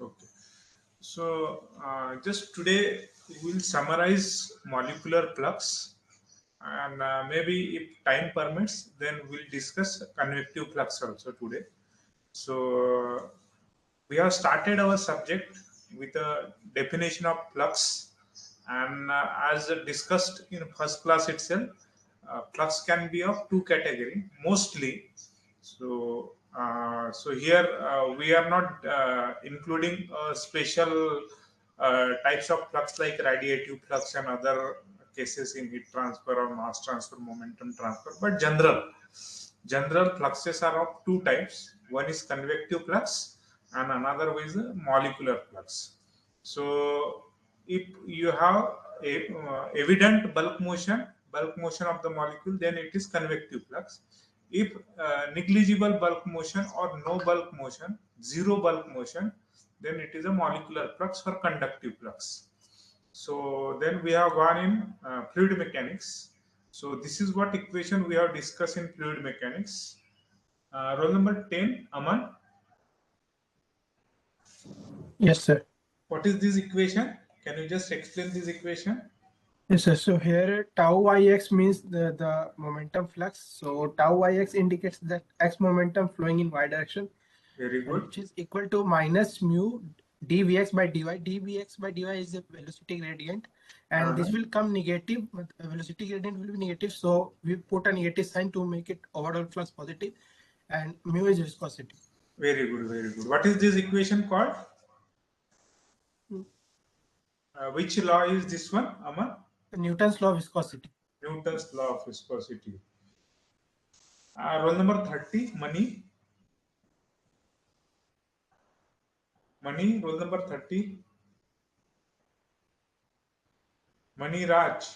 Okay. So just today we will summarize molecular flux, and maybe if time permits, then we'll discuss convective flux also today. So we have started our subject with a definition of flux, and as discussed in first class itself, flux can be of two categories mostly. So here we are not including special types of flux like radiative flux and other cases in heat transfer or mass transfer, momentum transfer, but general fluxes are of two types. One is convective flux and another is a molecular flux. So if you have a evident bulk motion of the molecule, then it is convective flux. If negligible bulk motion or no bulk motion, zero bulk motion, then it is a molecular flux or conductive flux. So then we have gone in fluid mechanics. So this is what equation we have discussed in fluid mechanics. Roll number 10, Aman. Yes, sir. What is this equation? Can you just explain this equation? Yes, sir. So here tau ix means the momentum flux. So tau ix indicates that x momentum flowing in y direction, Very and good. which is equal to minus mu dvx by dy. Dvx by dy is the velocity gradient, and this will come negative. Velocity gradient will be negative, so we put a negative sign to make it overall flux positive, and mu is viscosity. Very good, very good. What is this equation called? Which law is this one, Aman? Newton's law of viscosity. Newton's law of viscosity. Roll number 30, Money. Money, roll number 30. Money Raj.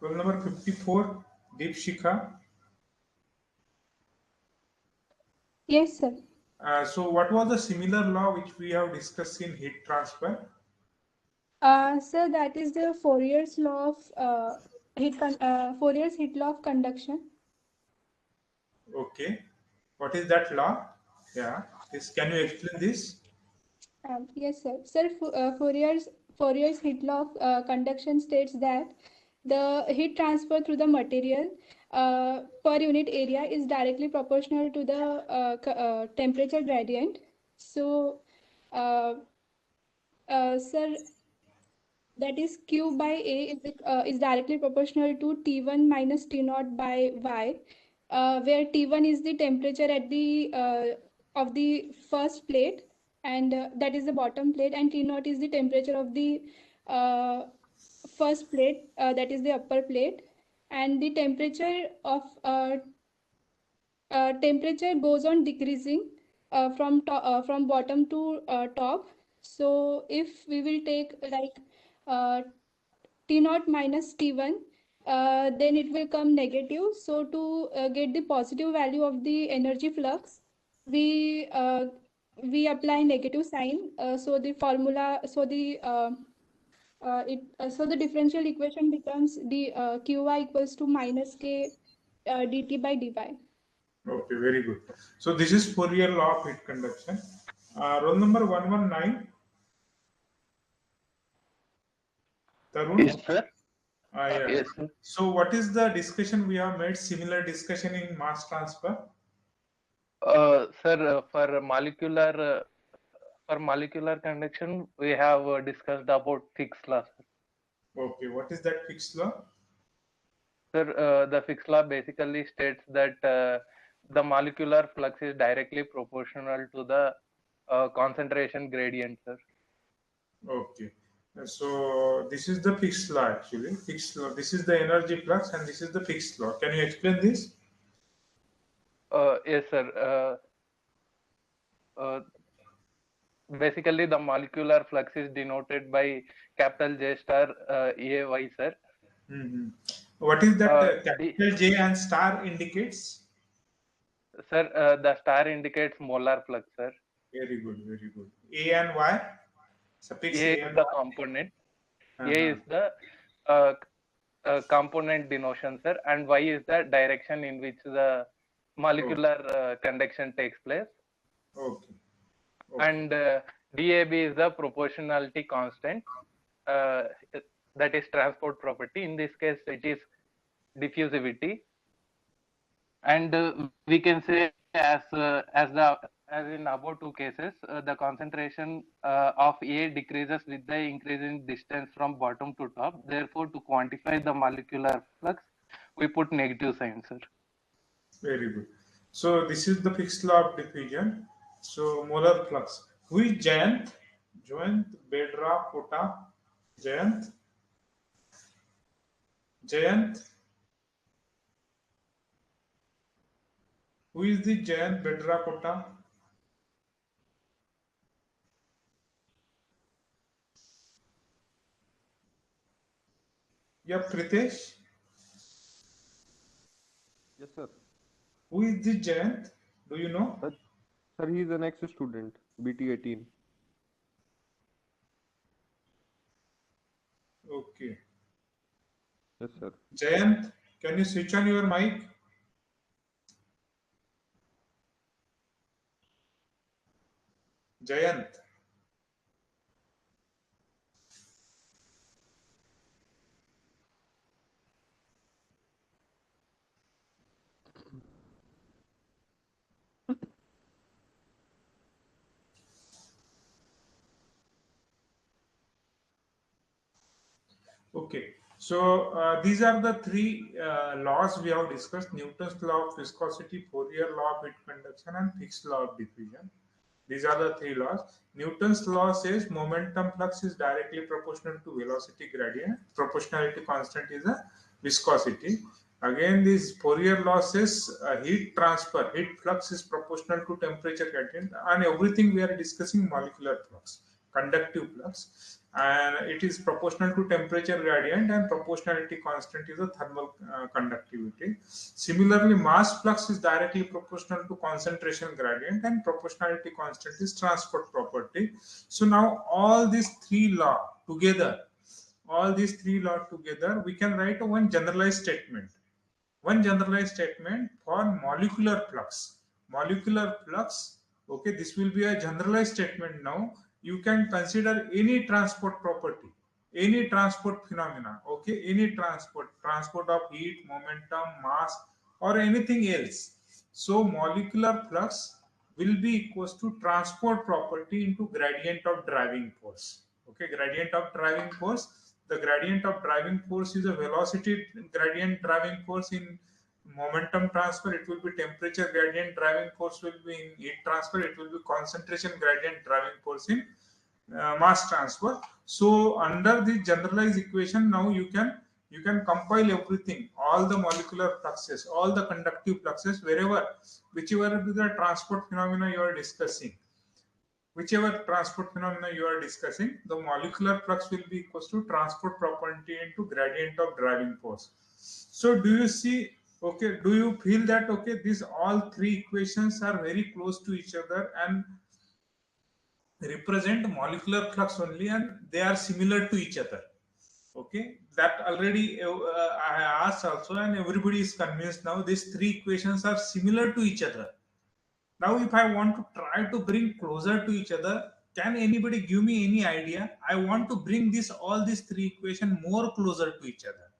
Roll number 54, Deep Shikha. Yes, sir. So what was the similar law which we have discussed in heat transfer? Sir, that is the Fourier's law of Fourier's heat law of conduction. Okay. What is that law? Yeah. Can you explain this? Yes, sir. Sir, Fourier's heat law of conduction states that the heat transfer through the material per unit area is directly proportional to the temperature gradient. So, sir, that is Q by A is directly proportional to T1 minus T0 by Y, where T1 is the temperature at the of the first plate, and that is the bottom plate, and T0 is the temperature of the uh, first plate, that is the upper plate, and the temperature goes on decreasing from bottom to top. So if we will take like T naught minus T1, then it will come negative. So to get the positive value of the energy flux, we uh, we apply negative sign. So the formula, so the differential equation becomes the Qy equals to minus K dt by dy. Okay, very good. So this is Fourier law of heat conduction. Roll number 119, Tarun. Yes, sir. Yeah. Yes, sir. So what is the discussion we have made? Similar discussion in mass transfer. Sir, for molecular conduction, we have discussed about Fick's law, sir. Okay, what is that fixed law? Sir, the Fick's law basically states that the molecular flux is directly proportional to the concentration gradient, sir. Okay. So this is the fixed law actually. Fixed law. This is the energy flux and this is the fixed law. Can you explain this? Yes, sir. Basically, the molecular flux is denoted by capital J star AY, sir. Mm-hmm. What is that capital D, J and star indicates? Sir, the star indicates molar flux, sir. Very good, very good. A and Y? Suffix A A is and the what? component. A Uh-huh. is the uh, component denotion, sir, and Y is the direction in which the molecular conduction takes place. Okay. And DAB is the proportionality constant, uh, that is transport property. In this case, it is diffusivity. And we can say as in above two cases, the concentration of A decreases with the increasing distance from bottom to top. Therefore, to quantify the molecular flux, we put negative sign, sir. Very good. So this is the fixed law of diffusion. So molar flux. Who is Jayant? Jayant Bedra Kota. Jayant. Jayant. Who is the Jayant Bedra Kota? Yeah, Pritesh. Yes, sir. Who is the Jayant? Do you know? Sir, he is an ex-student, BT18. Okay. Yes, sir. Jayant, can you switch on your mic? Jayant. Okay. So these are the three laws we have discussed: Newton's law of viscosity, Fourier law of heat conduction, and fixed law of diffusion. These are the three laws. Newton's law says momentum flux is directly proportional to velocity gradient. Proportionality constant is a viscosity. Again, this Fourier law says heat transfer, heat flux is proportional to temperature gradient, and everything we are discussing molecular flux, conductive flux, and it is proportional to temperature gradient, and proportionality constant is a thermal conductivity. Similarly, mass flux is directly proportional to concentration gradient, and proportionality constant is transport property. So now all these three law together, we can write one generalized statement. One generalized statement for molecular flux. Molecular flux, okay, this will be a generalized statement now. You can consider any transport property, any transport phenomena, okay, any transport of heat, momentum, mass, or anything else. So molecular flux will be equals to transport property into gradient of driving force. Okay, gradient of driving force. The gradient of driving force is a velocity gradient driving force in momentum transfer. It will be temperature gradient driving force will be in heat transfer. It will be concentration gradient driving force in mass transfer. So under the generalized equation, now you can compile everything, all the molecular fluxes, all the conductive fluxes, whichever the transport phenomena you are discussing, the molecular flux will be equals to transport property into gradient of driving force. So do you see, okay, do you feel that, okay, these all three equations are very close to each other and represent molecular flux only, and they are similar to each other? Okay, that already I asked also, and everybody is convinced now these three equations are similar to each other. Now, if I want to try to bring closer to each other, can anybody give me any idea? I want to bring all these three equations more closer to each other.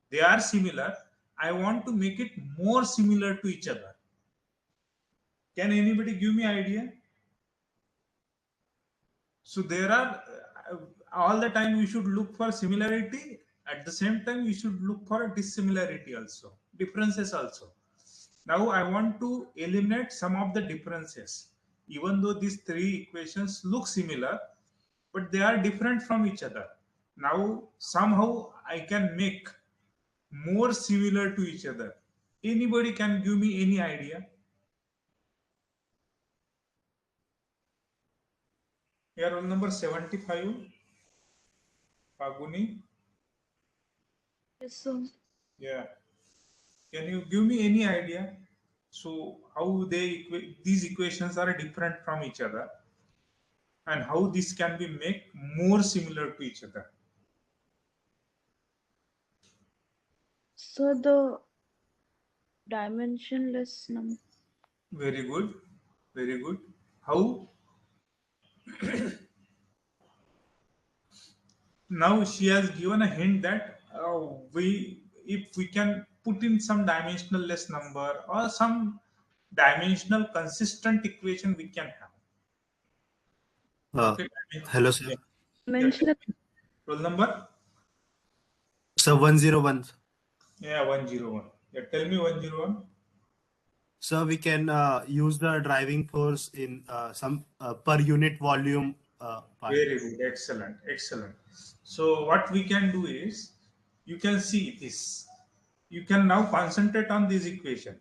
They are similar. I want to make it more similar to each other. Can anybody give me idea? So there are all the time we should look for similarity. At the same time, we should look for dissimilarity also, differences also. Now I want to eliminate some of the differences. Even though these three equations look similar, but they are different from each other. Now somehow I can make more similar to each other. Anybody can give me any idea? Yeah, roll number 75, Paguni. Yes, sir. Yeah. Can you give me any idea? So how these equations are different from each other? and how this can be make more similar to each other. So the dimensionless number. Very good, very good. How? Now she has given a hint that if we can put in some dimensional less number or some dimensional consistent equation we can have. Uh, Okay. Hello, sir. Yeah. Dimensional. Roll number? Sir, 101. Yeah, 101. Yeah, tell me 101. So we can use the driving force in some per unit volume part. Very good. Excellent. Excellent. So what we can do is you can see this. You can now concentrate on this equation.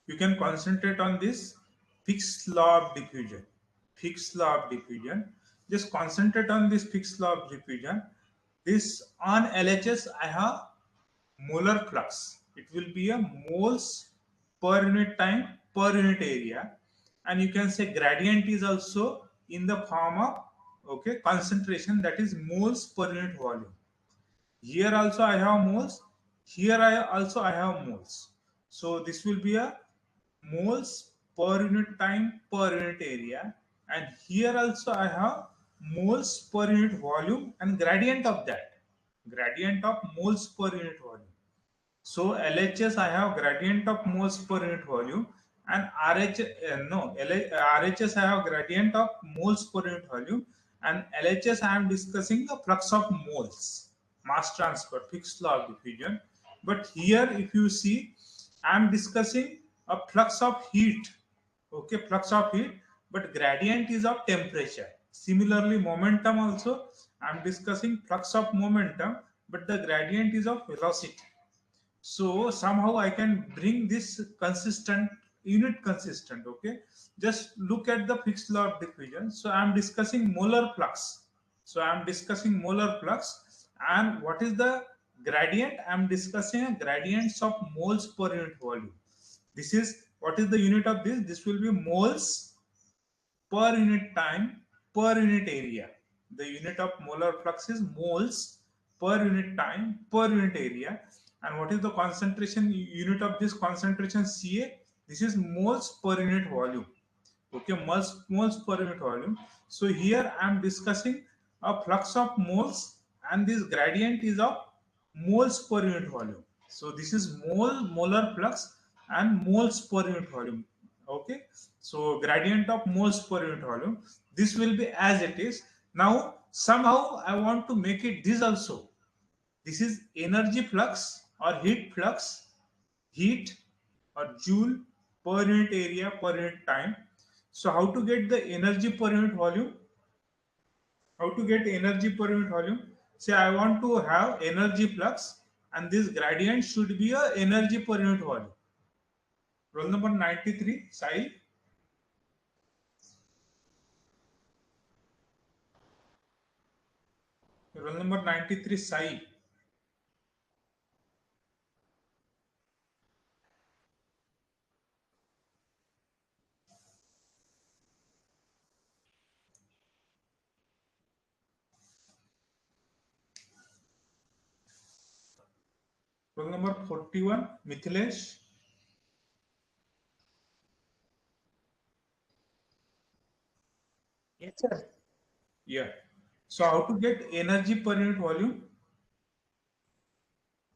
You can concentrate on this fixed law of diffusion. Fixed law of diffusion. Just concentrate on this fixed law of diffusion. This on LHS, I have molar flux. It will be a moles per unit time per unit area, and you can say gradient is also in the form of concentration, that is moles per unit volume. Here also I have moles. Here I have moles. So this will be a moles per unit time per unit area, and here also I have moles per unit volume and gradient of that. Gradient of moles per unit volume. So LHS I have gradient of moles per unit volume, and RHS I have gradient of moles per unit volume, and LHS I am discussing the flux of moles, mass transfer, fixed law of diffusion. But here if you see, I am discussing a flux of heat, okay, flux of heat, but gradient is of temperature. Similarly, momentum also I am discussing flux of momentum, but the gradient is of velocity. So somehow I can bring this consistent, unit consistent. Okay, just look at the fixed law of diffusion. So I'm discussing molar flux. So I'm discussing molar flux, and what is the gradient? I'm discussing gradients of moles per unit volume. This is what is the unit of this? This will be moles per unit time per unit area. The unit of molar flux is moles per unit time per unit area. And what is the concentration unit of this concentration, Ca? This is moles per unit volume. Okay, moles per unit volume. So here I am discussing a flux of moles, and this gradient is of moles per unit volume. So this is molar flux and moles per unit volume. Okay, so gradient of moles per unit volume. This will be as it is. Now somehow I want to make it this also. This is energy flux or heat flux, heat or joule per unit area per unit time. So how to get the energy per unit volume? How to get energy per unit volume? Say I want to have energy flux, and this gradient should be a energy per unit volume. Roll number 93, Sai. Roll number 93, Sai. Roll number 41, Mithilesh. Yes, sir. Yeah. So how to get energy per unit volume?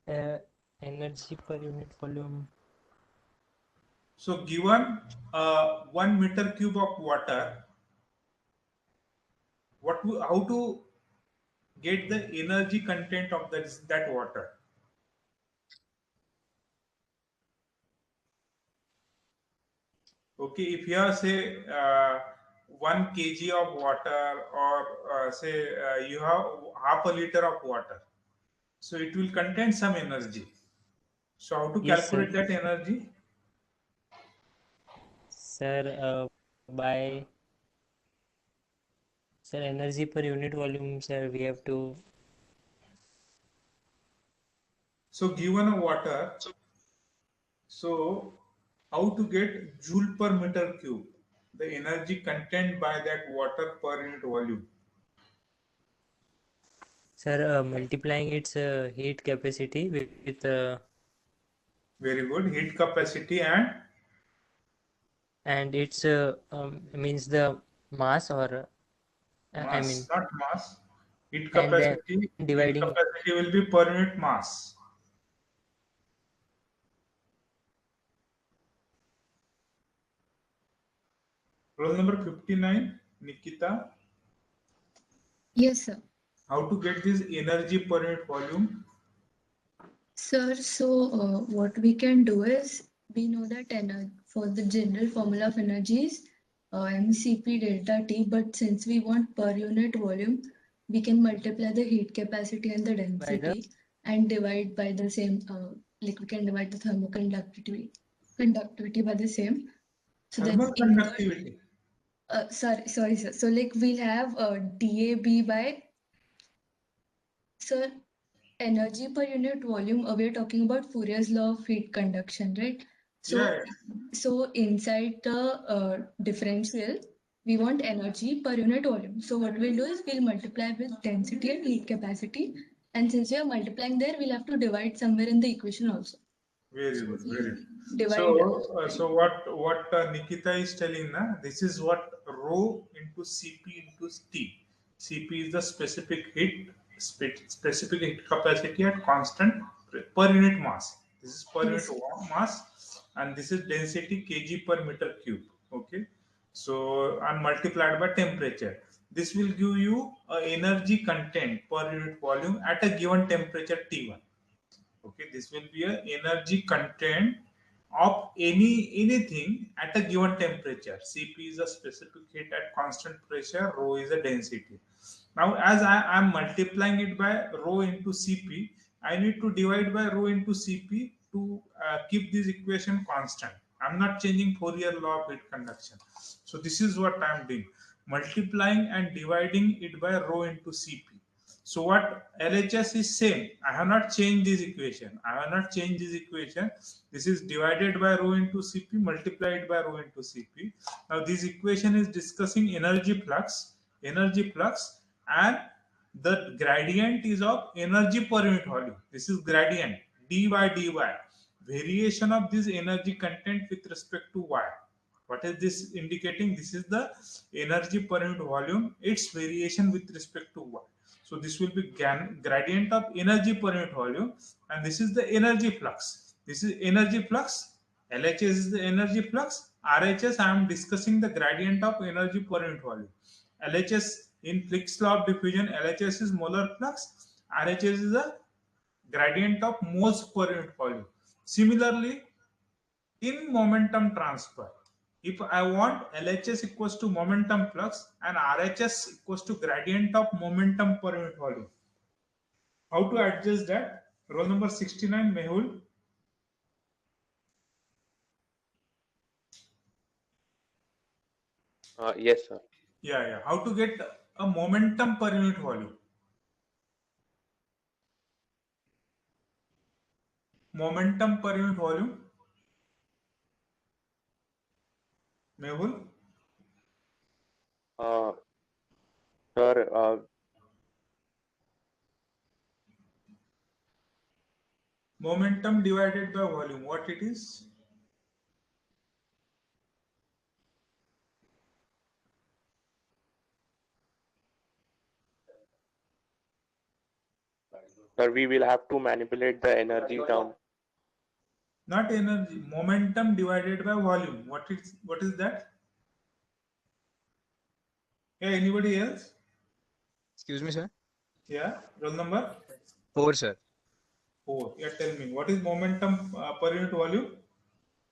Energy per unit volume. So given 1 meter cube of water, how to get the energy content of that water? Okay, if you have say 1 kg of water, or say you have half a liter of water, so it will contain some energy. So how to Yes, sir. calculate that energy? Sir, by sir, energy per unit volume, sir, we have to. So given a water, so how to get joule per meter cube? the energy content by that water per unit volume? Sir, multiplying its heat capacity with Very good. Heat capacity and its means the mass or I mass, mean, not mass. Heat and then capacity. Heat dividing. capacity will be per unit mass. Roll number 59, Nikita. Yes, sir. How to get this energy per unit volume? Sir, so what we can do is we know that for the general formula of energy is mCp delta T, but since we want per unit volume, we can multiply the heat capacity and the By the density and divide by the same, like we can divide the conductivity by the same. So then Thermal in the, conductivity. sorry, sir. So like we'll have DAB by, sir, energy per unit volume, we are talking about Fourier's law of heat conduction, right? Yeah, So, so inside the differential, we want energy per unit volume. So what we'll do is we'll multiply with density and heat capacity. And since we are multiplying there, we'll have to divide somewhere in the equation also. very So good, we'll very good. divide. So what Nikita is telling na, this is what rho into Cp into T. Cp is the specific heat capacity at constant per unit mass. This is per unit Yes. mass, and this is density kg per meter cube. Okay, so and multiplied by temperature. This will give you a energy content per unit volume at a given temperature T1. Okay, this will be a energy content of anything at a given temperature. Cp is a specific heat at constant pressure, rho is a density. Now as I am multiplying it by rho into Cp, I need to divide by rho into Cp to keep this equation constant. I'm not changing Fourier law of heat conduction. So this is what I'm doing, multiplying and dividing it by rho into Cp. So what LHS is same. I have not changed this equation. I have not changed this equation. This is divided by rho into Cp, multiplied by rho into Cp. Now this equation is discussing energy flux, and the gradient is of energy per unit volume. This is gradient dy dy, variation of this energy content with respect to y. What is this indicating? This is the energy per unit volume, its variation with respect to y. So this will be gradient of energy per unit volume, and this is the energy flux. This is energy flux. LHS is the energy flux. RHS, I am discussing the gradient of energy per unit volume. LHS in Fick's law of diffusion, LHS is molar flux. RHS is the gradient of moles per unit volume. Similarly, in momentum transfer, if I want LHS equals to momentum flux and RHS equals to gradient of momentum per unit volume, how to adjust that? Roll number 69, Mehul. Yes, sir. Yeah. How to get a momentum per unit volume? Momentum per unit volume, Mehul. Uh, Sir, Momentum divided by volume, what it is? sir, we will have to manipulate the energy term. Not energy, momentum divided by volume. What is that? Yeah, anybody else? Excuse me, sir. Yeah, roll number 4, sir. 4. Yeah, tell me, what is momentum per unit volume?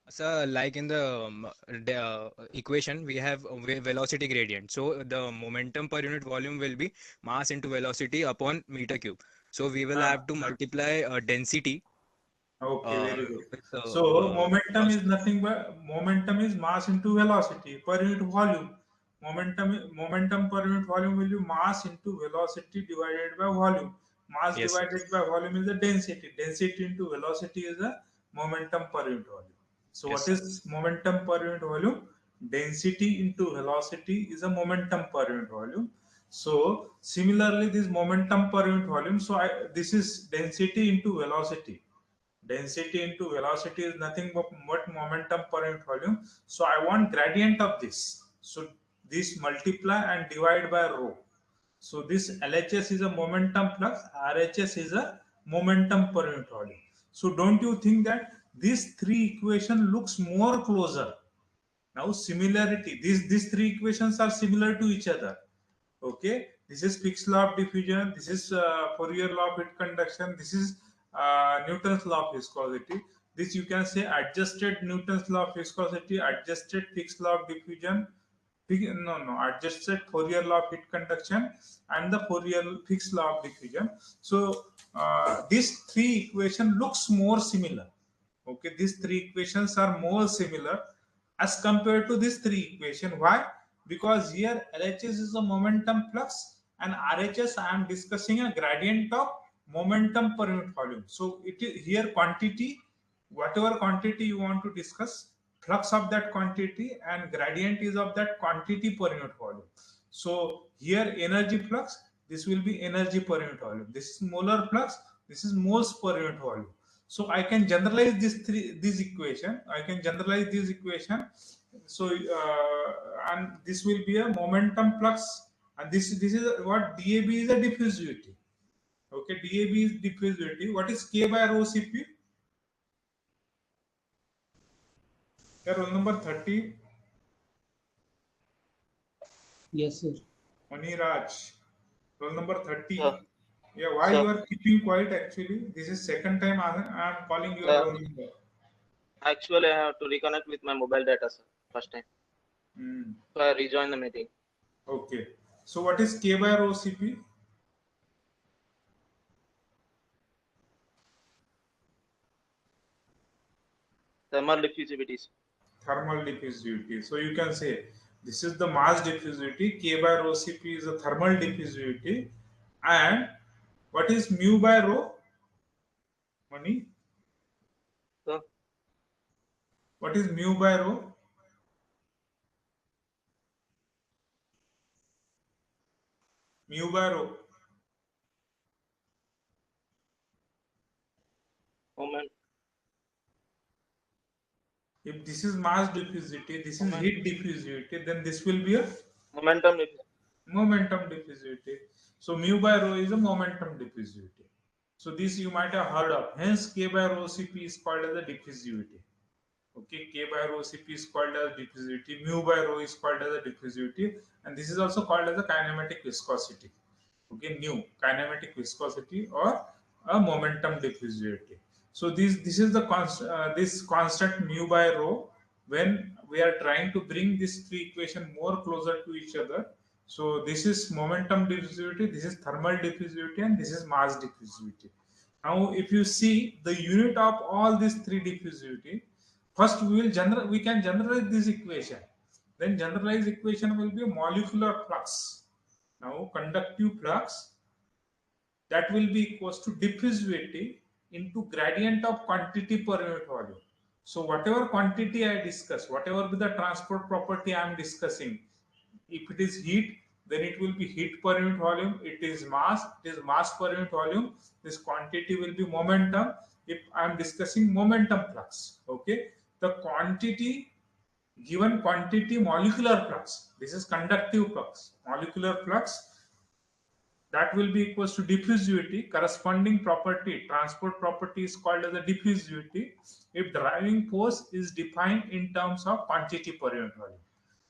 So, like in the equation, we have a velocity gradient. So, the momentum per unit volume will be mass into velocity upon meter cube. So, we will Ah, have to multiply density okay, very good. with So momentum is velocity. nothing but momentum is mass into velocity per unit volume. Momentum per unit volume will be mass into velocity divided by volume. Mass Yes, sir. divided by volume is the density. Density into velocity is the momentum per unit volume. So Yes, what sir. is momentum per unit volume? Density into velocity is a momentum per unit volume. So similarly, this momentum per unit volume. So this is density into velocity. Density into velocity is nothing but momentum per unit volume. So I want gradient of this. So this multiply and divide by rho. So this LHS is a momentum flux, RHS is a momentum per unit volume. So don't you think that these three equation looks more closer? Now similarity, these three equations are similar to each other. Okay, this is Fick's law of diffusion, this is Fourier law of heat conduction, this is Newton's law of viscosity. This you can say adjusted Newton's law of viscosity, adjusted Fick's law of diffusion, adjusted Fourier law of heat conduction, and the Fourier Fick's law of diffusion. So these three equation looks more similar. Okay, these three equations are more similar as compared to this three equation. Why? Because here LHS is a momentum flux and RHS I am discussing a gradient of momentum per unit volume. So it is here quantity, whatever quantity you want to discuss, flux of that quantity and gradient is of that quantity per unit volume. So here energy flux, this will be energy per unit volume. This is molar flux, this is moles per unit volume. So I can generalize this equation. I can generalize this equation. So and this will be a momentum flux, and this is what DAB is a diffusivity. Okay, DAB is diffusivity. What is K by rho Cp? Here, roll number 30. Yes, sir. Maniraj, roll number 30. Sir. Yeah, why Sir. you are keeping quiet actually? This is second time I am calling your roll number. Actually, I have to reconnect with my mobile data, sir, first time. So I rejoin the meeting. Okay. So what is K by rho Cp? Thermal diffusivity. Thermal diffusivity. So you can say this is the mass diffusivity. K by rho Cp is a thermal diffusivity. And what is mu by rho? Mani? Sir. What is mu by rho? Mu by rho. Moment. If this is mass diffusivity, this is heat diffusivity, then this will be a momentum diffusivity. So mu by rho is a momentum diffusivity. So this you might have heard of. Hence K by rho Cp is called as a diffusivity. Okay, K by rho Cp is called as diffusivity. Mu by rho is called as a diffusivity, and this is also called as a kinematic viscosity. Okay, nu kinematic viscosity or a momentum diffusivity. So this is the this constant mu by rho when we are trying to bring these three equations more closer to each other. So this is momentum diffusivity, this is thermal diffusivity, and this is mass diffusivity. Now, if you see the unit of all these three diffusivity, first we can generalize this equation. Then generalized equation will be a molecular flux. Now, conductive flux that will be equals to diffusivity into gradient of quantity per unit volume. So whatever quantity I discuss, whatever be the transport property I am discussing, if it is heat, then it will be heat per unit volume. It is mass per unit volume. This quantity will be momentum. If I am discussing momentum flux, okay, the quantity, given quantity, molecular flux. This is conductive flux. Molecular flux, that will be equals to diffusivity. Corresponding property, transport property, is called as a diffusivity if driving force is defined in terms of quantity per unit volume.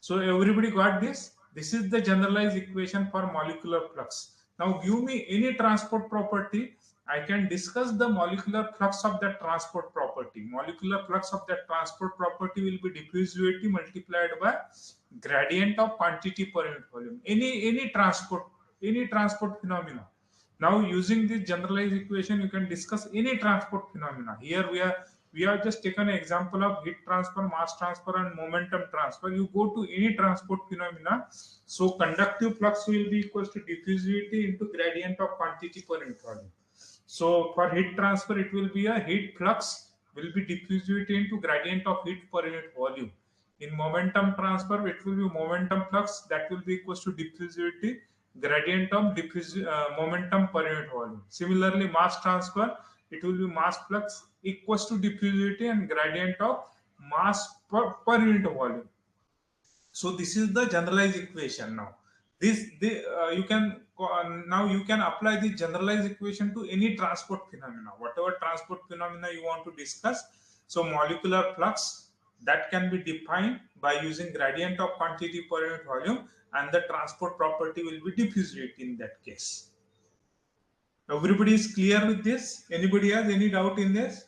So everybody got this? This is the generalized equation for molecular flux. Now give me any transport property. I can discuss the molecular flux of that transport property. Molecular flux of that transport property will be diffusivity multiplied by gradient of quantity per unit volume. Any transport phenomena. Now using this generalized equation, you can discuss any transport phenomena. Here we have just taken an example of heat transfer, mass transfer, and momentum transfer. You go to any transport phenomena, so conductive flux will be equals to diffusivity into gradient of quantity per unit volume. So for heat transfer, it will be a heat flux will be diffusivity into gradient of heat per unit volume. In momentum transfer, it will be momentum flux that will be equals to diffusivity gradient of momentum per unit volume. Similarly, mass transfer, it will be mass flux equals to diffusivity and gradient of mass per unit volume. So this is the generalized equation. Now you can now you can apply the generalized equation to any transport phenomena, whatever transport phenomena you want to discuss. So molecular flux that can be defined by using gradient of quantity per unit volume, and the transport property will be diffusivity in that case. Everybody is clear with this? Anybody has any doubt in this?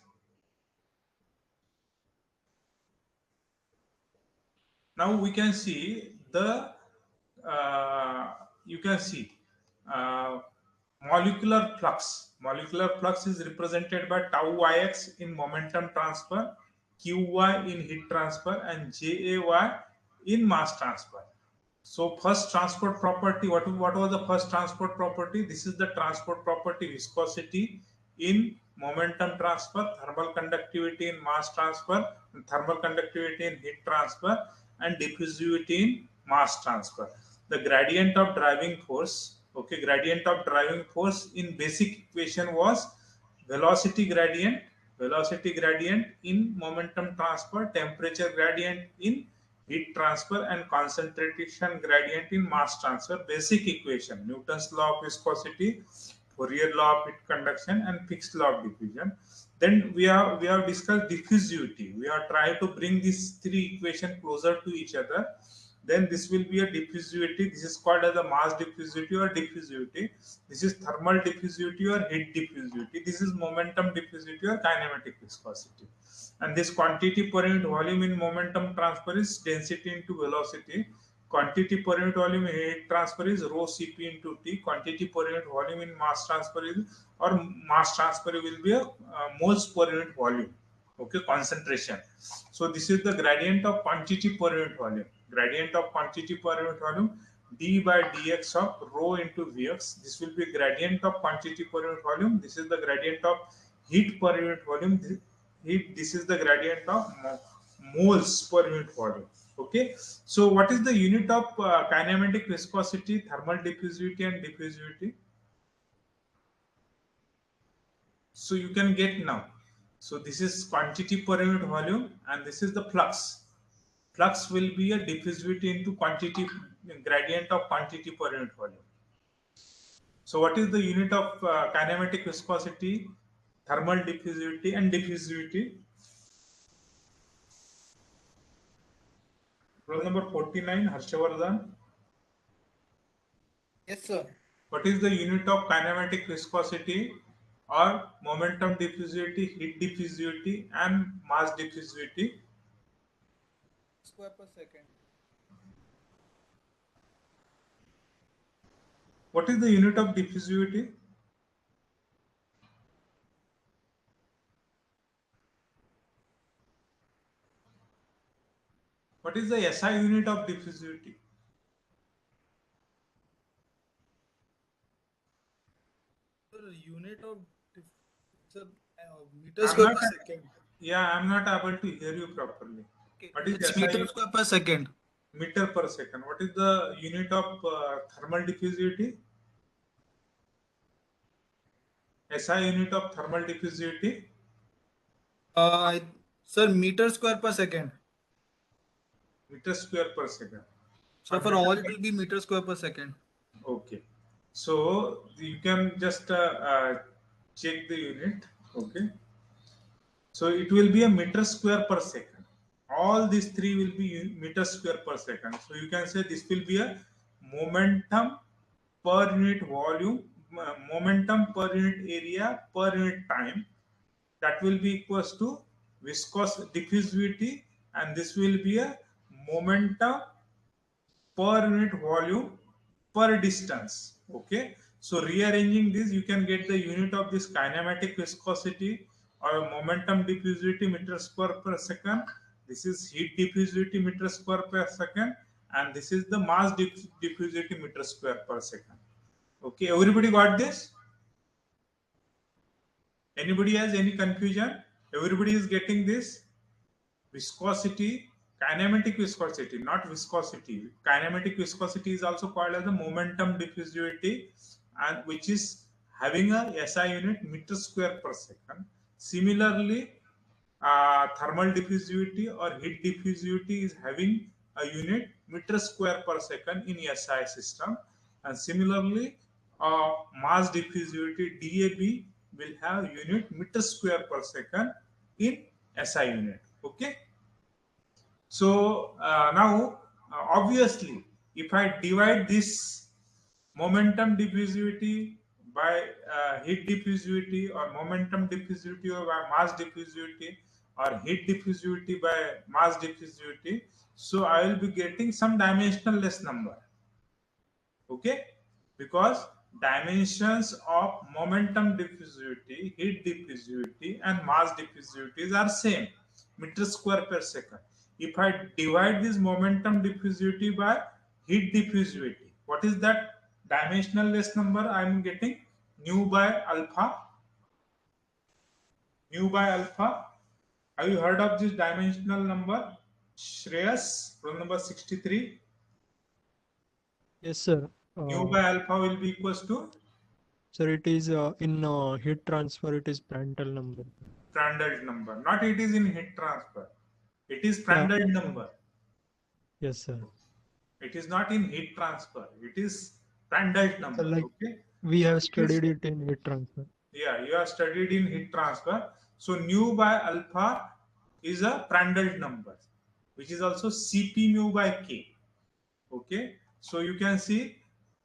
Now we can see the you can see uh, molecular flux. Molecular flux is represented by tau ix in momentum transfer, qy in heat transfer, and jay in mass transfer. So first transport property, what was the first transport property? This is the transport property: viscosity in momentum transfer, thermal conductivity in mass transfer, thermal conductivity in heat transfer, and diffusivity in mass transfer. The gradient of driving force, okay, gradient of driving force in basic equation was velocity gradient in momentum transfer, temperature gradient in heat transfer, and concentration gradient in mass transfer. Basic equation: Newton's law of viscosity, Fourier law of heat conduction, and Fick's law of diffusion. Then we have discussed diffusivity. We are trying to bring these three equations closer to each other. Then this will be a diffusivity. This is called as a mass diffusivity or diffusivity. This is thermal diffusivity or heat diffusivity. This is momentum diffusivity or kinematic viscosity. And this quantity per unit volume in momentum transfer is density into velocity. Quantity per unit volume in heat transfer is rho Cp into T. Quantity per unit volume in mass transfer is, or mass transfer will be a moles per unit volume. Okay, concentration. So this is the gradient of quantity per unit volume. Gradient of quantity per unit volume, d by dx of rho into Vx. This will be gradient of quantity per unit volume. This is the gradient of heat per unit volume. This is the gradient of moles per unit volume. Okay. So what is the unit of kinematic viscosity, thermal diffusivity, and diffusivity? So you can get now. So this is quantity per unit volume, and this is the flux. Flux will be a diffusivity into quantity, gradient of quantity per unit volume. So what is the unit of kinematic viscosity, thermal diffusivity, and diffusivity? Roll number 49, Harshavardhan. Yes, sir. What is the unit of kinematic viscosity or momentum diffusivity, heat diffusivity, and mass diffusivity? Square per second. What is the unit of diffusivity? What is the SI unit of diffusivity? Unit of meter square per second. Yeah, I'm not able to hear you properly. Okay. What is It's SI? meter square per second. Meter per second. What is the unit of thermal diffusivity? SI unit of thermal diffusivity? Sir, meter square per second. Meter square per second. So for all it will be meter square per second. Okay. So you can just check the unit. Okay. So it will be a meter square per second. All these three will be meter square per second. So you can say this will be a momentum per unit volume, momentum per unit area per unit time. That will be equals to viscous diffusivity, and this will be a momentum per unit volume per distance. Okay. So rearranging this, you can get the unit of this kinematic viscosity or momentum diffusivity meter square per second. This is heat diffusivity meter square per second, and this is the mass diffusivity meter square per second. Okay, everybody got this? Anybody has any confusion? Everybody is getting this? Viscosity, kinematic viscosity, not viscosity. Kinematic viscosity is also called as the momentum diffusivity, and which is having a SI unit meter square per second. Similarly, thermal diffusivity or heat diffusivity is having a unit meter square per second in SI system, and similarly, mass diffusivity DAB will have unit meter square per second in SI unit. Okay. So now, obviously, if I divide this momentum diffusivity by heat diffusivity, or momentum diffusivity or by mass diffusivity, or heat diffusivity by mass diffusivity, so I will be getting some dimensionless number. Okay, because dimensions of momentum diffusivity, heat diffusivity, and mass diffusivity are same, meter square per second. If I divide this momentum diffusivity by heat diffusivity, what is that dimensionless number I am getting? Nu by alpha. Nu by alpha. Have you heard of this dimensional number? Shreyas, roll number 63. Yes, sir. Nu by alpha will be equals to? Sir, it is in heat transfer, it is Prandtl number. Prandtl number. Not it is in heat transfer. It is Prandtl number. Yes, sir. It is not in heat transfer. It is Prandtl number. So, like, okay. We have studied it in heat transfer. Yeah, you have studied in heat transfer. So nu by alpha is a Prandtl number, which is also Cp mu by K. Okay. So you can see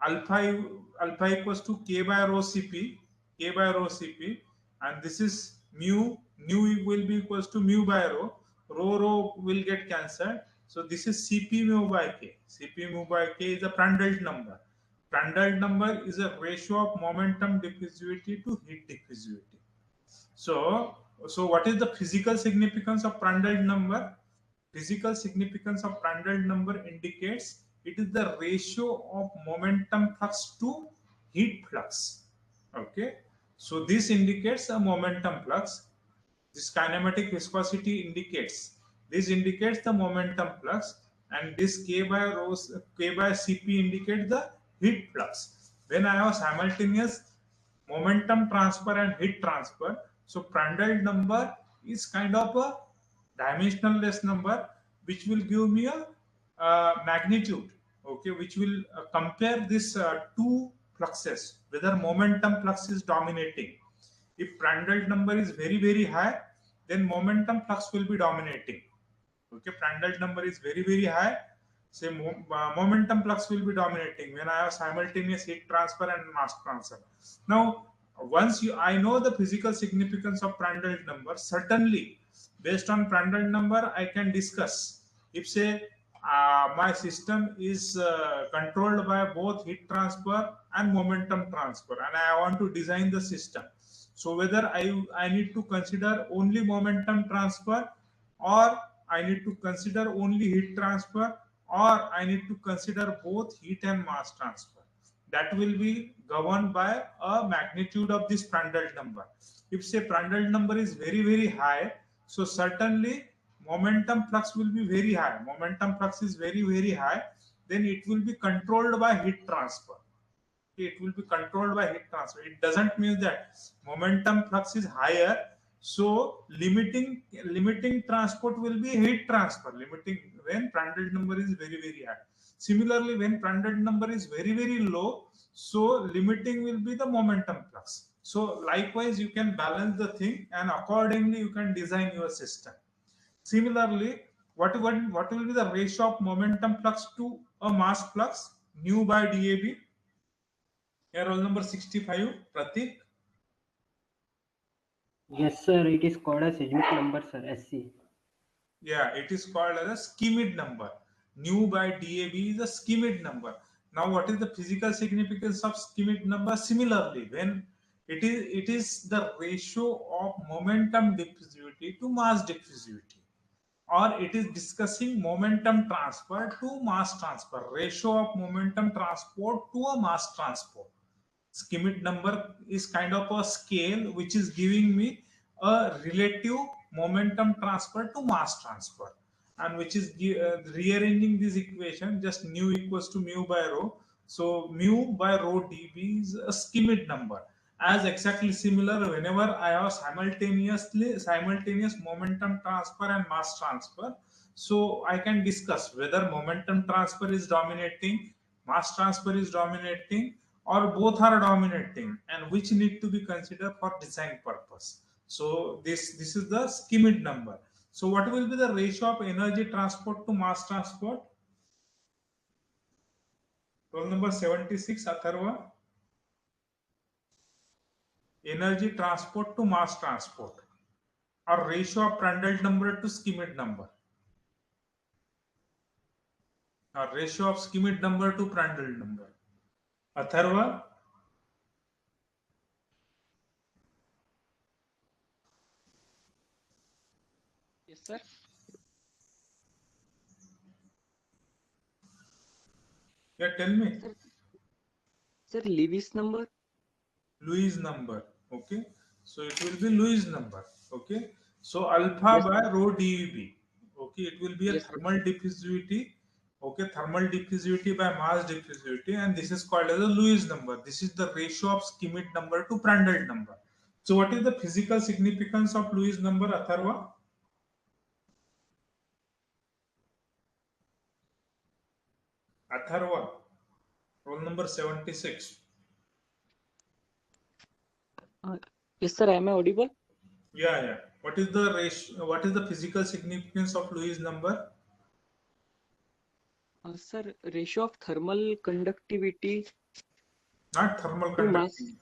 alpha equals to K by rho Cp, K by rho Cp, and this is mu will be equals to mu by rho. Rho will get cancelled. So this is Cp mu by K. Cp mu by K is a Prandtl number. Prandtl number is a ratio of momentum diffusivity to heat diffusivity. So what is the physical significance of Prandtl number? Physical significance of Prandtl number indicates it is the ratio of momentum flux to heat flux. Okay, so this indicates a momentum flux. This kinematic viscosity indicates the momentum flux, and this K by Cp indicates the heat flux. When I have simultaneous momentum transfer and heat transfer, so Prandtl number is kind of a dimensionless number, which will give me a magnitude, okay, which will compare this two fluxes, whether momentum flux is dominating. If Prandtl number is very, very high, then momentum flux will be dominating. Okay, Prandtl number is very, very high, say momentum flux will be dominating when I have simultaneous heat transfer and mass transfer. Now, once I know the physical significance of Prandtl number, certainly based on Prandtl number, I can discuss. If say my system is controlled by both heat transfer and momentum transfer, and I want to design the system. So whether I need to consider only momentum transfer, or I need to consider only heat transfer, or I need to consider both heat and mass transfer. That will be governed by a magnitude of this Prandtl number. If say Prandtl number is very, very high, so certainly momentum flux will be very high. Momentum flux is very, very high, then it will be controlled by heat transfer. It will be controlled by heat transfer. It doesn't mean that momentum flux is higher, so limiting transport will be heat transfer. Limiting when Prandtl number is very, very high. Similarly, when Prandtl number is very, very low, so limiting will be the momentum flux. So likewise, you can balance the thing, and accordingly you can design your system. Similarly, what will be the ratio of momentum flux to a mass flux? Nu by DAB. Here, roll number 65, Pratik. Yes, sir. It is called a seismic number, sir. SC. Yeah, it is called as a schemid number. Nu by DAB is a schemid number. Now, what is the physical significance of schemid number? Similarly, when it is the ratio of momentum diffusivity to mass diffusivity, or it is discussing momentum transfer to mass transfer, ratio of momentum transport to a mass transport. Schemid number is kind of a scale which is giving me a relative momentum transfer to mass transfer. and which is rearranging this equation, just nu equals to mu by rho. So mu by rho dV is a schemate number. As exactly similar, whenever I have simultaneous momentum transfer and mass transfer, so I can discuss whether momentum transfer is dominating, mass transfer is dominating, or both are dominating, and which need to be considered for design purpose. So this is the schemate number. So what will be the ratio of energy transport to mass transport? Roll number 76, Atharva. Energy transport to mass transport, or ratio of Prandtl number to schemate number, or ratio of schemate number to Prandtl number. Atharva. Yes, sir. Yeah, tell me. Sir, Lewis number. Lewis number. Okay. So it will be Lewis number. Okay. So alpha Yes, by sir. rho dV. Okay. It will be a Yes, sir. thermal diffusivity. Okay. Thermal diffusivity by mass diffusivity. And this is called as a Lewis number. This is the ratio of schemate number to Prandtl number. So what is the physical significance of Lewis number, Atharva? Atharva. Roll number 76. Yes, sir. Am I audible? Yeah, yeah. What is the ratio? What is the physical significance of Lewis number? Sir, ratio of thermal conductivity Not thermal to mass conductivity.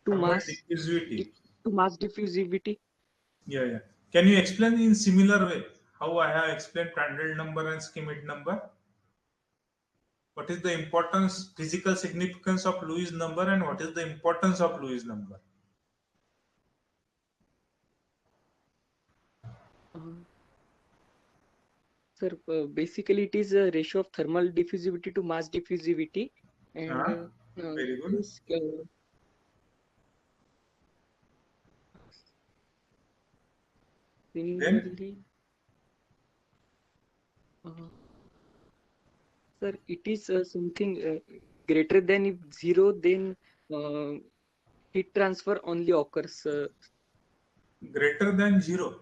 to Thermal mass diffusivity. to mass diffusivity. Yeah, yeah. Can you explain in similar way how I have explained Prandtl number and schemate number? What is the importance, physical significance of Lewis number, and what is the importance of Lewis number? Sir, basically it is a ratio of thermal diffusivity to mass diffusivity, and Very good. this, similarly, sir, it is something greater than if 0, then heat transfer only occurs. Greater than 0.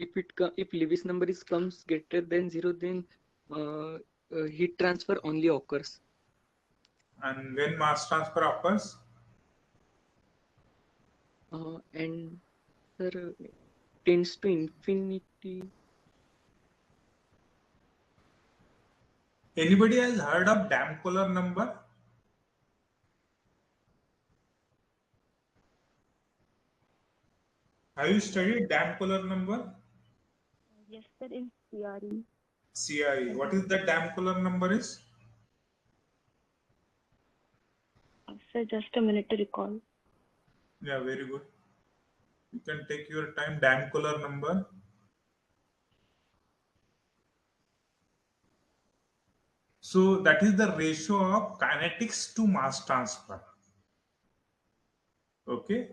If Lewis number comes greater than 0, then heat transfer only occurs. And when mass transfer occurs? And sir, tends to infinity. Anybody has heard of Damkohler number? Have you studied Damkohler number? Yes, sir, in CRE. CRE. What is the Damkohler number is? Sir, just a minute to recall. Yeah, very good. You can take your time. Damkohler number. So that is the ratio of kinetics to mass transfer. Okay.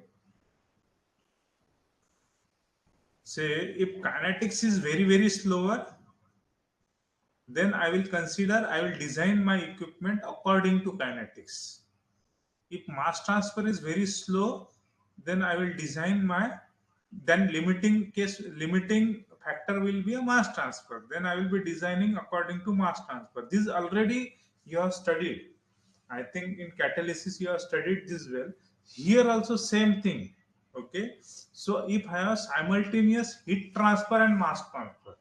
Say if kinetics is very, very slower, then I will design my equipment according to kinetics. If mass transfer is very slow, then I will design limiting factor will be a mass transfer. Then I will be designing according to mass transfer. This already you have studied. I think in catalysis you have studied this well. Here also same thing. Okay. So if I have simultaneous heat transfer and mass transfer,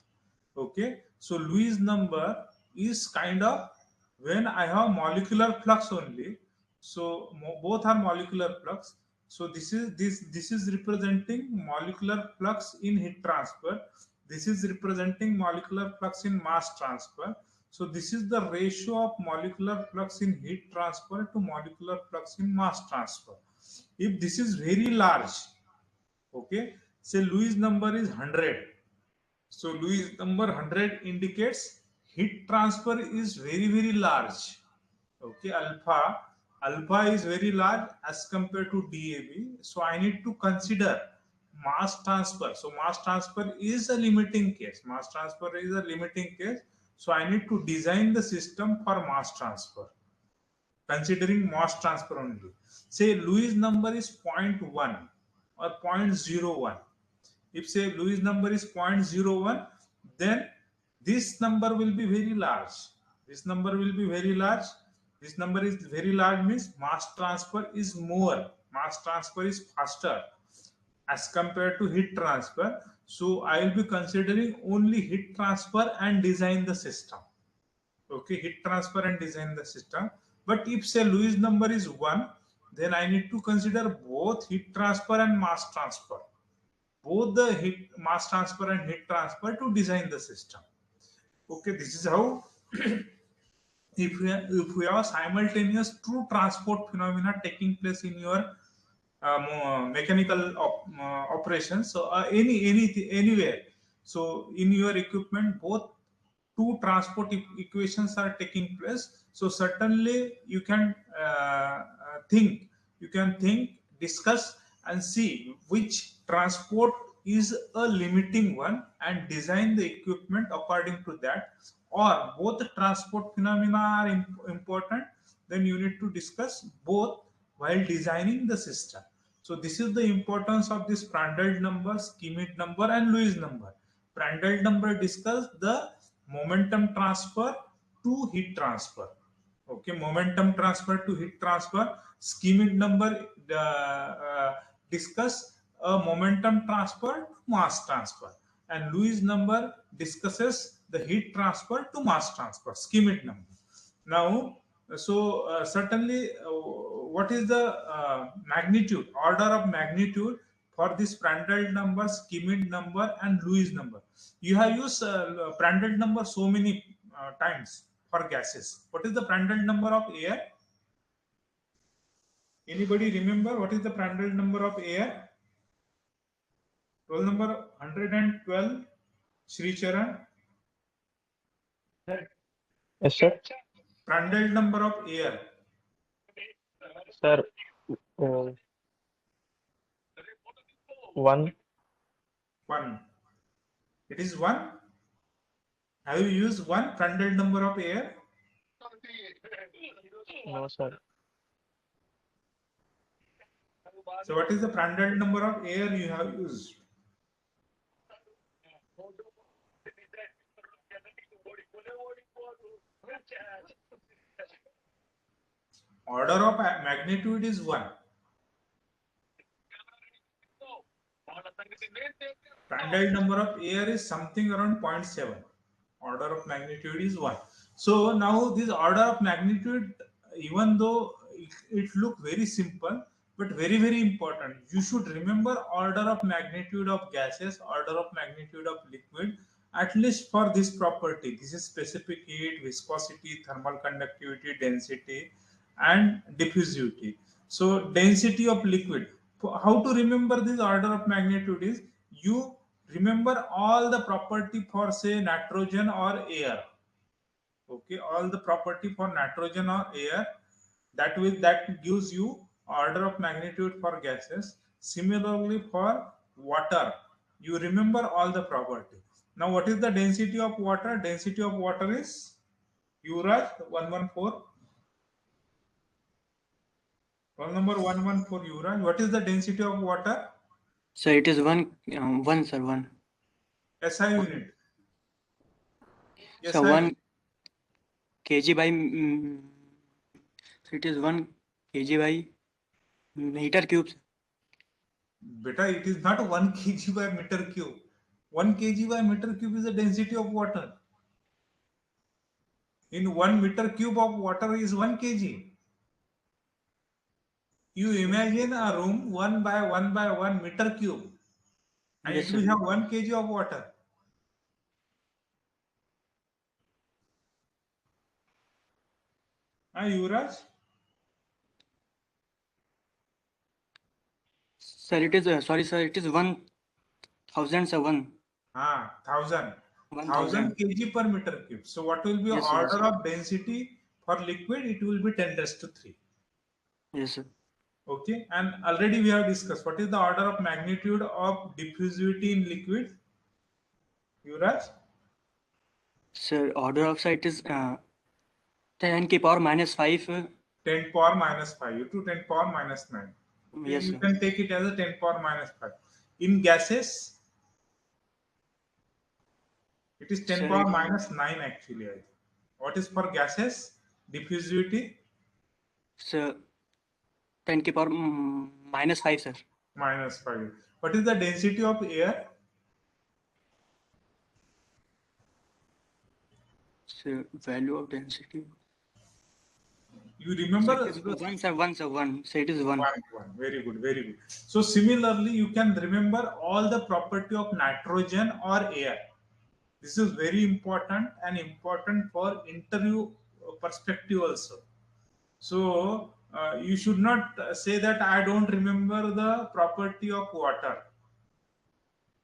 okay, so Lewis number is kind of when I have molecular flux only. So both are molecular flux. So this is representing molecular flux in heat transfer. This is representing molecular flux in mass transfer. So this is the ratio of molecular flux in heat transfer to molecular flux in mass transfer. If this is very large, okay, say Lewis number is 100. So Lewis number 100 indicates heat transfer is very, very large. Okay, alpha is very large as compared to DAB. So I need to consider mass transfer. So mass transfer is a limiting case. Mass transfer is a limiting case. So I need to design the system for mass transfer, considering mass transfer only. Say Lewis number is 0.1 or 0.01. If say Lewis number is 0.01, then this number will be very large. This number will be very large. This number is very large means mass transfer is more. Mass transfer is faster as compared to heat transfer. So I will be considering only heat transfer and design the system. Okay, heat transfer and design the system. But if say Lewis number is 1, then I need to consider both heat transfer and mass transfer. Both the heat mass transfer and heat transfer to design the system. Okay, this is how if we have simultaneous true transport phenomena taking place in your mechanical operations, so anywhere, so in your equipment both two transport equations are taking place, so certainly you can think, discuss and see which transport is a limiting one and design the equipment according to that, or both the transport phenomena are important, then you need to discuss both while designing the system. So this is the importance of this Prandtl number, Schmidt number and Lewis number. Prandtl number discuss the momentum transfer to heat transfer. Okay, momentum transfer to heat transfer. Schmidt number discuss a momentum transfer to mass transfer, and Lewis number discusses the heat transfer to mass transfer. Schmidt number. Now, so certainly, what is the magnitude, order of magnitude for this Prandtl number, Schmidt number, and Lewis number? You have used Prandtl number so many times for gases. What is the Prandtl number of air? Anybody remember what is the Prandtl number of air? Roll number 112, Sri Charan. Yes, sir. Prandtl number of air. Sir, 1. 1. It is 1. Have you used 1 Prandtl number of air? No, sir. So what is the Prandtl number of air you have used? Order of magnitude is 1. Prandtl number of air is something around 0.7. Order of magnitude is 1. So now this order of magnitude, even though it look very simple, but very, very important. You should remember order of magnitude of gases, order of magnitude of liquid, at least for this property. This is specific heat, viscosity, thermal conductivity, density, and diffusivity. So density of liquid. How to remember this order of magnitude is, you remember all the property for say nitrogen or air. Okay, all the property for nitrogen or air, that gives you order of magnitude for gases. Similarly for water, you remember all the property. Now what is the density of water? Density of water is Uraj 114. Roll number 114 Uraj. What is the density of water? So it is 1, sir, 1. SI unit. So SI 1 kg by so it is 1 kg by meter cube. Beta, it is not 1 kg by meter cube. 1 kg by meter cube is the density of water. In 1 meter cube of water is 1 kg. You imagine a room 1 by 1 by 1 meter cube, and Yes, it will sir. have 1 kg of water. Yuvraj? Sir, it is sorry, sir. It is 1,000, sir. 1. 1000. 1,000 kg per meter cube. So what will be Yes, sir, order of density for liquid? It will be 10 raised to 3. Yes, sir. Okay, and already we have discussed what is the order of magnitude of diffusivity in liquid. Yuvraj? Sir, order of sight is 10 की power -5. 10 power -5 to 10 power -9. Okay, Yes, you sir. can take it as a 10 power -5. In gases, it is 10 Sir, power it- -9 actually. I think. What is for gases? Diffusivity? Sir, 10 की power -5, sir. -5. What is the density of air? Sir, value of density. You remember? Sir, it is one, sir. One, sir. One. So it is one. One. Very good. Very good. So similarly, you can remember all the property of nitrogen or air. This is very important and important for interview perspective also. So you should not say that I don't remember the property of water.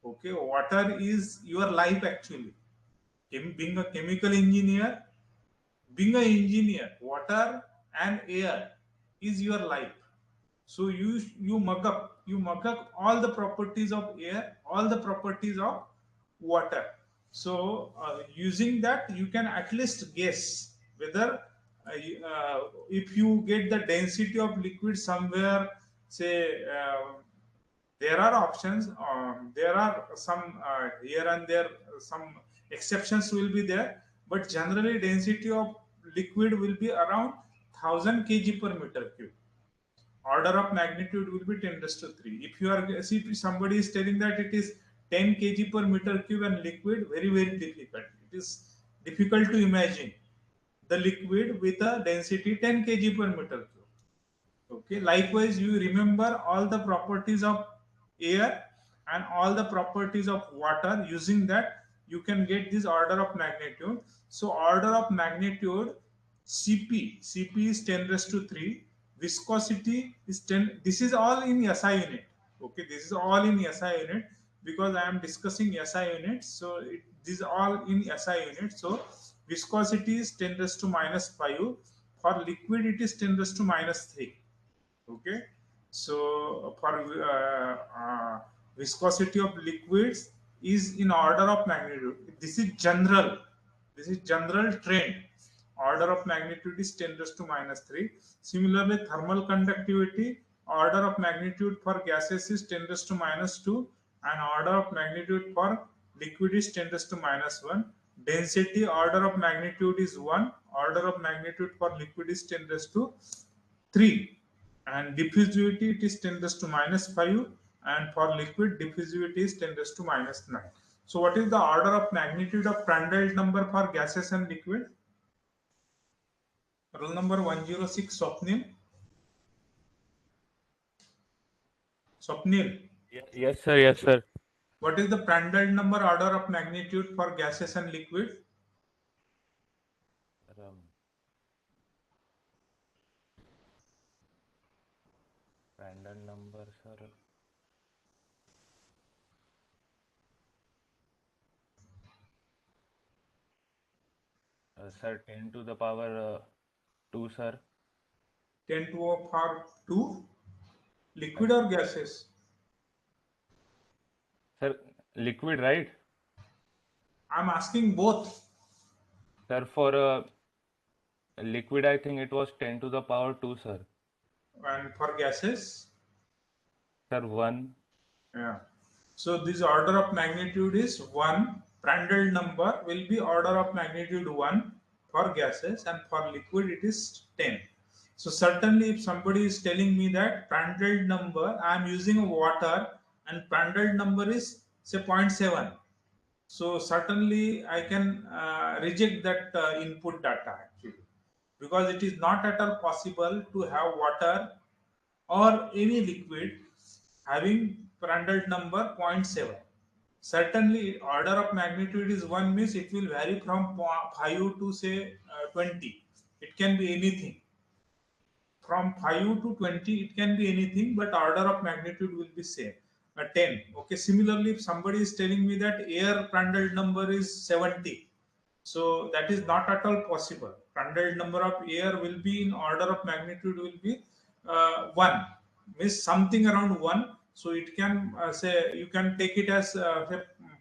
Okay, water is your life actually. Being a chemical engineer, water and air is your life. So you mug up all the properties of air, all the properties of water. So using that, you can at least guess whether if you get the density of liquid somewhere, say there are options. There are some here and there, some exceptions will be there, but generally density of liquid will be around 1000 kg per meter cube. Order of magnitude will be 10 raised to 3. If you are, see, if somebody is telling that it is 10 kg per meter cube and liquid, very, very difficult. It is difficult to imagine the liquid with a density 10 kg per meter cube. Okay, likewise, you remember all the properties of air and all the properties of water. Using that, you can get this order of magnitude. So, order of magnitude Cp is 10 raised to 3, viscosity is 10. This is all in SI unit. Okay, this is all in SI unit because I am discussing SI units. So, this is all in SI unit. So, viscosity is 10 raised to -5. For liquid, it is 10 raised to -3. Okay, so for viscosity of liquids is in order of magnitude. This is general trend. Order of magnitude is 10 raised to -3. Similarly, thermal conductivity, order of magnitude for gases is 10 raised to -2, and order of magnitude for liquid is 10 raised to -1. Density, order of magnitude is 1. Order of magnitude for liquid is 10 raised to 3, and diffusivity it is 10 raised to -5, and for liquid diffusivity is 10 raised to -9. So what is the order of magnitude of Prandtl number for gases and liquid? Roll number 106, Swapnil. Swapnil. Yes, sir. Yes, sir. What is the Prandtl number order of magnitude for gases and liquid? Prandtl number, sir. Sir, 10 to the power 2, sir. 10 to the power 2. Liquid or gases? Sir, liquid, right? I'm asking both. Sir, for liquid, I think it was 10 to the power 2, sir. And for gases? Sir, 1. Yeah. So this order of magnitude is 1. Prandtl number will be order of magnitude 1 for gases, and for liquid it is 10. So certainly if somebody is telling me that Prandtl number, I am using water and Prandtl number is say 0.7. So certainly I can reject that input data actually, because it is not at all possible to have water or any liquid having Prandtl number 0.7. Certainly, order of magnitude is 1 means it will vary from 5 to say 20. It can be anything. From 5 to 20, it can be anything, but order of magnitude will be same. 10. Okay. Similarly, if somebody is telling me that air Prandtl number is 70, so that is not at all possible. Prandtl number of air will be in order of magnitude will be 1. means something around 1. So it can say you can take it as say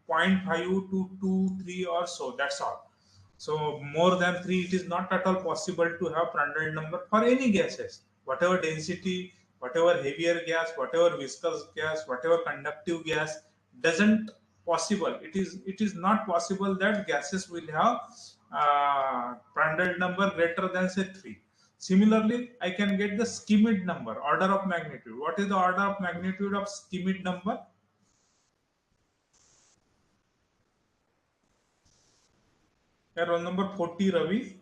0.5 to 2, 3 or so. That's all. So more than 3, it is not at all possible to have Prandtl number for any gases. Whatever density, whatever heavier gas, whatever viscous gas, whatever conductive gas, doesn't possible. It is not possible that gases will have Prandtl number greater than say 3. Similarly, I can get the Schmidt number, order of magnitude. What is the order of magnitude of Schmidt number? Roll number 40, Ravi.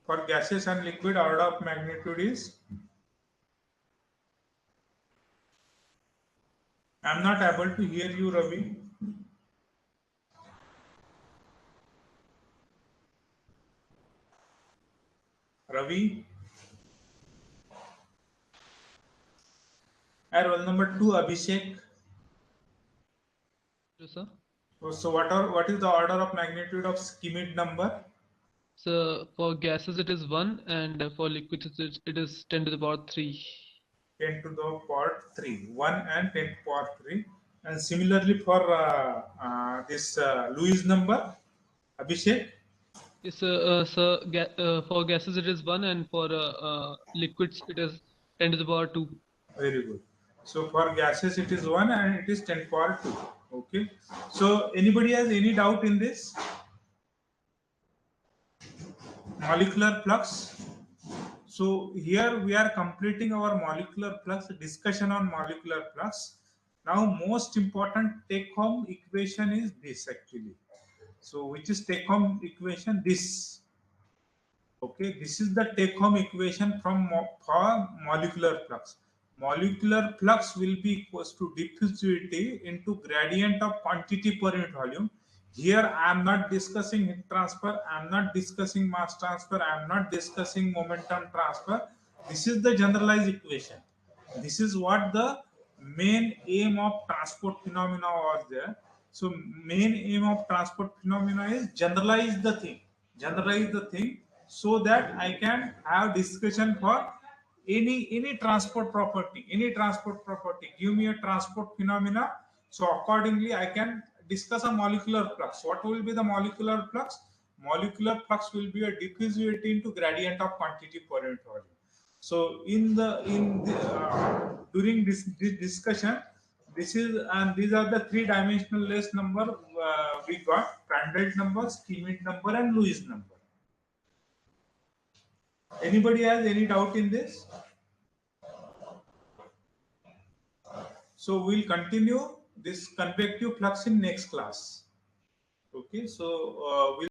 For gases and liquid, order of magnitude is. I am not able to hear you, Ravi. Ravi. Roll number 2, Abhishek. Yes, sir. So what is the order of magnitude of Schmidt number? So for gases it is 1, and for liquids it is 10 to the power 3. 10 to the power 3. 1 and 10 to the power 3. And similarly for this Lewis number, Abhishek? Yes, for gases it is 1, and for liquids it is 10 to the power 2. Very good. So for gases it is 1 and it is 10 to the power 2. Okay. So anybody has any doubt in this? Molecular flux. So here we are completing our molecular flux discussion on molecular flux. Now most important take home equation is this actually. So which is take home equation? This. Okay, this is the take home equation for molecular flux. Molecular flux will be equals to diffusivity into gradient of quantity per unit volume. Here I am not discussing heat transfer, I am not discussing mass transfer, I am not discussing momentum transfer. This is the generalized equation. This is what the main aim of transport phenomena was there. So main aim of transport phenomena is generalize the thing so that I can have discussion for any transport property. Give me a transport phenomena. So accordingly, I can discuss a molecular flux. What will be the molecular flux? Molecular flux will be a diffusivity into gradient of quantity per unit volume. So during this discussion, these are the 3-dimensional less number we got: Prandtl number, Schmidt number, and Lewis number. Anybody has any doubt in this? So we'll continue this convective flux in next class. Okay, so we'll